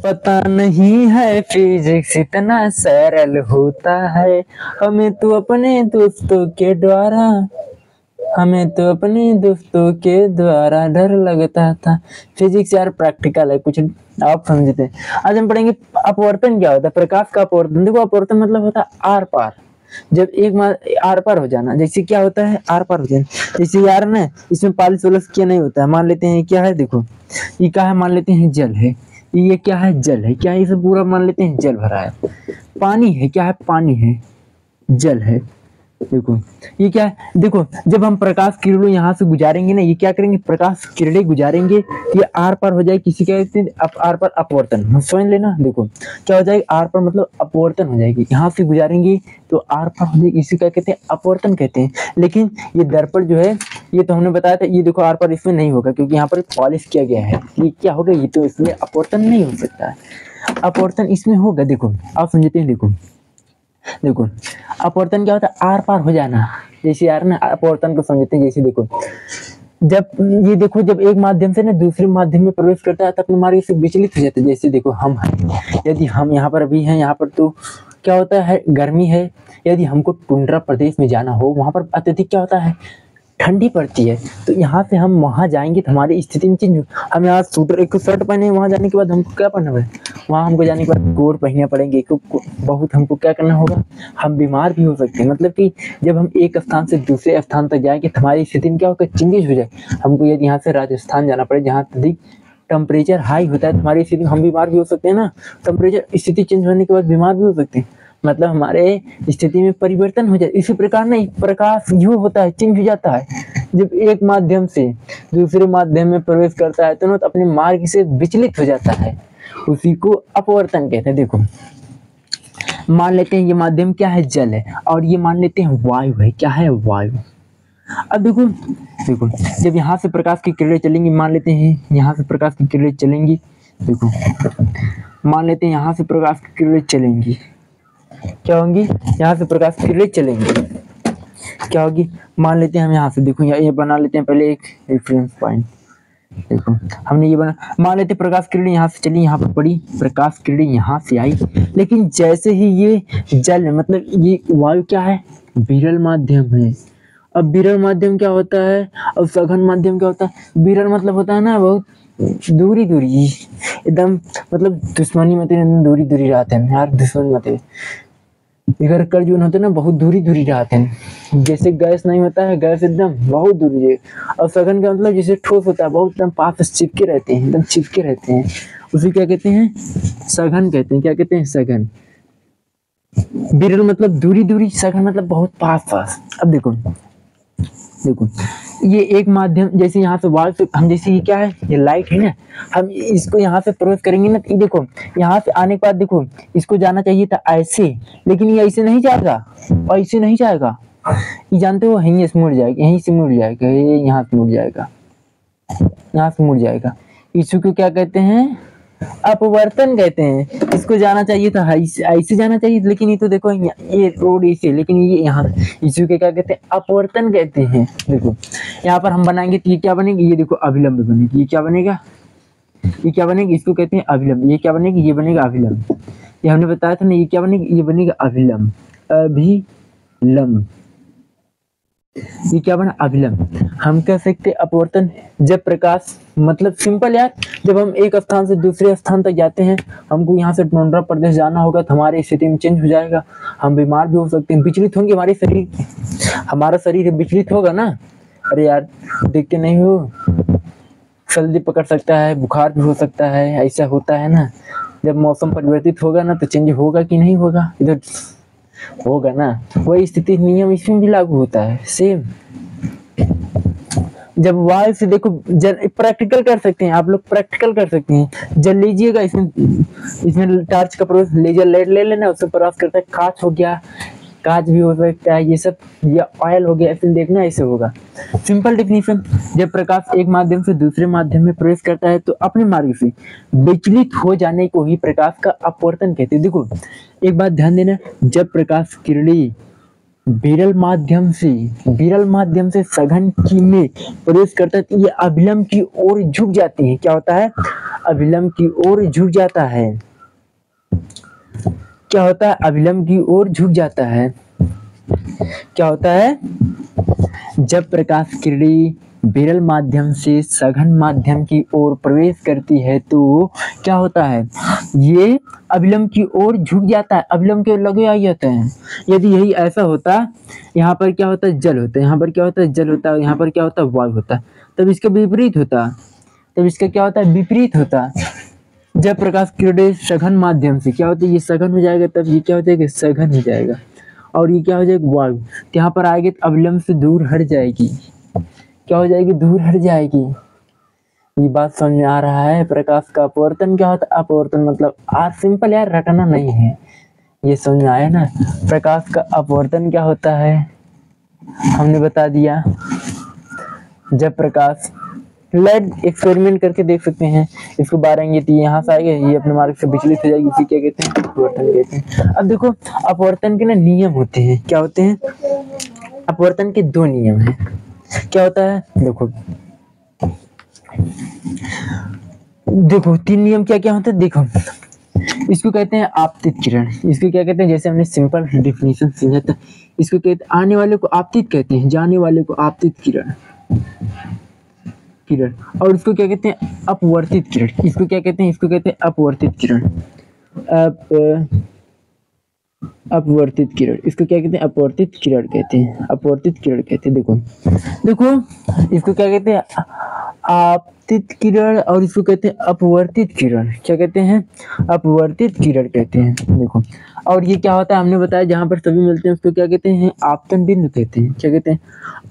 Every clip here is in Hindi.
पता नहीं है फिजिक्स इतना सरल होता है, हमें तो अपने दोस्तों के द्वारा हमें तो अपने दोस्तों के द्वारा डर लगता था। फिजिक्स यार प्रैक्टिकल है, कुछ आप समझते हैं। आज हम पढ़ेंगे अपवर्तन क्या होता है, प्रकाश का अपवर्तन। देखो अपवर्तन मतलब होता है आर पार। जब एक आर पार हो जाना, जैसे क्या होता है आर पार हो जाना। जैसे यार ना इसमें पालिसोलस क्या नहीं होता है, मान लेते हैं क्या है, देखो ये क्या है, मान लेते हैं जल है, ये क्या है जल है, क्या है इसे पूरा मान लेते हैं जल भरा है। पानी है, क्या है पानी है, जल है। देखो ये क्या है, देखो जब हम प्रकाश किरणों यहाँ से गुजारेंगे ना, ये क्या करेंगे प्रकाश किरणें गुजारेंगे, ये आर पार हो जाएगी, किसी कहते हैं आर पार अपवर्तन, समझ लेना। देखो क्या हो जाएगा आर पार मतलब अपवर्तन हो जाएगी, यहाँ से गुजारेंगे तो आर पार हो जाएगी, इसी का कहते हैं अपवर्तन कहते हैं। लेकिन ये दर्पण जो है ये तो हमने बताया था, ये देखो आर पार इसमें नहीं होगा क्योंकि यहाँ पर पॉलिश किया गया है, ये क्या होगा, ये तो इसमें अपवर्तन नहीं हो सकता है, अपवर्तन इसमें होगा। देखो आप समझते हैं, देखो देखो अपवर्तन क्या होता है आर पार हो जाना। जैसे यार ना अपवर्तन को समझते हैं, जैसे देखो जब ये देखो जब एक माध्यम से ना दूसरे माध्यम में प्रवेश करता है तो अपने मार्ग से विचलित हो जाता है। जैसे देखो हम हैं, यदि हम यहाँ पर अभी हैं, यहाँ पर तो क्या होता है गर्मी है, यदि हमको टुंड्रा प्रदेश में जाना हो, वहां पर अत्यधिक क्या होता है ठंडी पड़ती है, तो यहाँ से हम वहां जाएंगे तो हमारी स्थिति में चेंज। हम यहाँ सूटर एक शर्ट पहने, वहां जाने के बाद हमको क्या पहनना है, वहां हमको जाने के बाद कोट पहनने पड़ेंगे, बहुत हमको क्या करना होगा, हम बीमार भी हो सकते हैं। मतलब कि जब हम एक स्थान से दूसरे स्थान तक जाएंगे तो हमारी स्थिति में क्या होगा चेंजेस हो जाए। हमको यदि यहाँ से राजस्थान जाना पड़े जहाँ अधिक टेम्परेचर हाई होता है, तो हमारी स्थिति में हम बीमार भी हो सकते हैं ना, टेम्परेचर स्थिति चेंज होने के बाद बीमार भी हो सकते हैं, मतलब हमारे स्थिति में परिवर्तन हो जाए। इसी प्रकार नहीं प्रकाश जो होता है चेंज हो जाता है, जब एक माध्यम से दूसरे माध्यम में प्रवेश करता है तो अपने मार्ग से विचलित हो जाता है, उसी को अपवर्तन कहते हैं। देखो मान लेते हैं ये माध्यम क्या है जल है, और ये मान लेते हैं वायु है, क्या है वायु। अब देखो देखो जब यहाँ से प्रकाश की किरणें चलेंगी, मान लेते हैं यहाँ से प्रकाश की किरणें चलेंगी, देखो मान लेते हैं यहाँ से प्रकाश की किरणें चलेंगी, क्या होंगी यहाँ से प्रकाश की किरणें चलेंगी, क्या होगी, मान लेते हैं हम यहाँ से, देखो ये बना लेते हैं पहले एक रेफरेंस पॉइंट। देखो हमने ये बना, मान लेते प्रकाश किरणें यहाँ से चली, यहाँ पर पड़ी, प्रकाश किरणें यहाँ से आई, लेकिन जैसे ही ये जल मतलब ये वायु क्या है विरल माध्यम है। अब विरल माध्यम क्या होता है और सघन माध्यम क्या होता है। विरल मतलब होता है ना बहुत दूरी दूरी एकदम, मतलब दुश्मनी मत दूरी दूरी रहते हैं यार, दुश्मनी मत इधर कर जो होते हैं ना बहुत दूरी दूरी रहते हैं। जैसे गैस नहीं होता है, गैस एकदम बहुत दूरी है, और सघन का मतलब जैसे ठोस होता है बहुत एकदम पास से चिपके रहते हैं, एकदम चिपके रहते हैं, उसे क्या कहते हैं सघन कहते हैं। क्या कहते हैं सघन। विरल मतलब दूरी दूरी, सघन मतलब बहुत पास पास। अब देखो देखो ये एक माध्यम, जैसे यहाँ से वायु से हम, जैसे ये क्या है ये लाइट है ना, हम इसको यहाँ से प्रवेश करेंगे ना, तो देखो यहाँ से आने के बाद देखो इसको जाना चाहिए था ऐसे, लेकिन ये ऐसे नहीं जाएगा, ऐसे नहीं जाएगा, ये जानते हो यहीं से मुड़ जाएगा, यहीं से मुड़ जाएगा, ये यहाँ से मुड़ जाएगा, यहाँ से मुड़ जाएगा। इसको क्या कहते हैं अपवर्तन कहते हैं। इसको जाना चाहिए था ऐसे जाना चाहिए, लेकिन ये तो देखो ये रोड इसे, लेकिन ये यहाँ, इसी के क्या कहते हैं अपवर्तन कहते हैं। देखो यहाँ पर हम बनाएंगे तो ये क्या बनेगी, ये देखो अभिलंब बनेगी, ये क्या बनेगा, ये क्या बनेगी, इसको कहते हैं अभिलंब। ये क्या बनेगी, ये बनेगा अभिलंब, ये हमने बताया था ना, ये क्या बनेगी, ये बनेगा अभिलंब, अभिलंब, ये क्या बना अभिलंब। हम कह सकते अपवर्तन जब प्रकाश मतलब सिंपल यार, जब हम एक स्थान से दूसरे स्थान तक जाते हैं, हमको यहाँ से टुंड्रा प्रदेश जाना होगा तो हमारी स्थिति में चेंज हो जाएगा, हम बीमार भी हो सकते हैं, विचलित होंगे, हमारे शरीर, हमारा शरीर विचलित होगा ना। अरे यार देखते नहीं हो, सर्दी पकड़ सकता है, बुखार भी हो सकता है, ऐसा होता है ना। जब मौसम परिवर्तित होगा ना तो चेंज होगा कि नहीं होगा, इधर होगा ना। वही स्थिति नियम इसमें भी लागू होता है सेम। जब वायु से देखो प्रैक्टिकल कर सकते हैं आप लोग, प्रैक्टिकल कर सकते हैं, जल लीजिएगा, इसमें टार्च का प्रयोग लेजर लाइट ले लेना, उससे प्रकाश करता है, कांच हो गया, कांच भी हो सकता है, ये सब, या ऑयल हो गया, ऐसे देखना ऐसे होगा। सिंपल डेफिनेशन, जब प्रकाश एक माध्यम से दूसरे माध्यम में प्रवेश करता है तो अपने मार्ग से विचलित हो जाने को ही प्रकाश का अपवर्तन कहते हैं। देखो एक बात ध्यान देना, जब प्रकाश किरणें विरल माध्यम से सघन की में प्रवेश करता है तो ये अभिलंब की ओर झुक जाती है। क्या होता है अभिलंब की ओर झुक जाता है। क्या होता है? अभिलंब की ओर झुक जाता है। क्या होता है? जब प्रकाश किरणें विरल माध्यम से सघन माध्यम की ओर प्रवेश करती है तो क्या होता है? ये अभिलंब की ओर झुक जाता है, अभिलंब के लगे आ जाते हैं। यदि यही ऐसा होता, यहाँ पर क्या होता है? जल होता है, यहाँ पर क्या होता है? जल होता है, यहाँ पर क्या होता है? वायु होता है। तब इसका विपरीत होता, तब इसका क्या होता है? विपरीत होता। जब प्रकाश किरणें सघन माध्यम से क्या होता है? ये सघन हो जाएगा, तब ये क्या हो जाएगा? सघन हो जाएगा। और ये क्या हो जाएगा? वायु। तो यहाँ पर आएगी तो अभिलंब से दूर हट जाएगी। क्या हो जाएगी? दूर हट जाएगी। ये बात समझ में आ रहा है? प्रकाश का अपवर्तन क्या होता है? अपवर्तन मतलब आज सिंपल यार, रटना नहीं है, ये समझ में आया ना? प्रकाश का अपवर्तन क्या होता है हमने बता दिया। जब प्रकाश, लाइट एक्सपेरिमेंट करके देख सकते हैं, इसको बारेंगे तो यहाँ से आएगा, ये अपने मार्ग से विचलित हो जाएगी, इसी क्या कहते हैं? अपवर्तन कहते हैं। अब देखो अपवर्तन के ना नियम होते हैं। क्या होते हैं? अपवर्तन के दो नियम हैं। क्या होता है? देखो देखो तीन नियम क्या क्या होते हैं? देखो इसको कहते हैं आपतित किरण। इसको क्या कहते हैं? जैसे हमने सिंपल डेफिनेशन समझा था, इसको कहते हैं आने वाले को आपतित कहते हैं, जाने वाले को आपतित किरण किरण। और इसको क्या कहते हैं? अपवर्तित किरण। इसको क्या कहते हैं? इसको कहते हैं अपवर्तित किरण। अपवर्तित किरण, इसको क्या कहते हैं? अपवर्तित किरण कहते हैं, अपवर्तित किरण कहते हैं। देखो देखो इसको क्या कहते हैं? आपतित किरण। और इसको कहते हैं अपवर्तित किरण। क्या कहते हैं? अपवर्तित किरण कहते हैं। देखो और ये क्या होता है हमने बताया, जहां पर सभी मिलते हैं उसको क्या कहते हैं? आपतन बिंदु कहते हैं। क्या कहते हैं?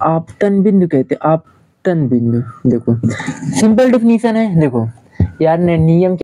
आपतन बिंदु कहते हैं, आपतन बिंदु। देखो सिंपल डेफिनेशन है। देखो यार ने नियम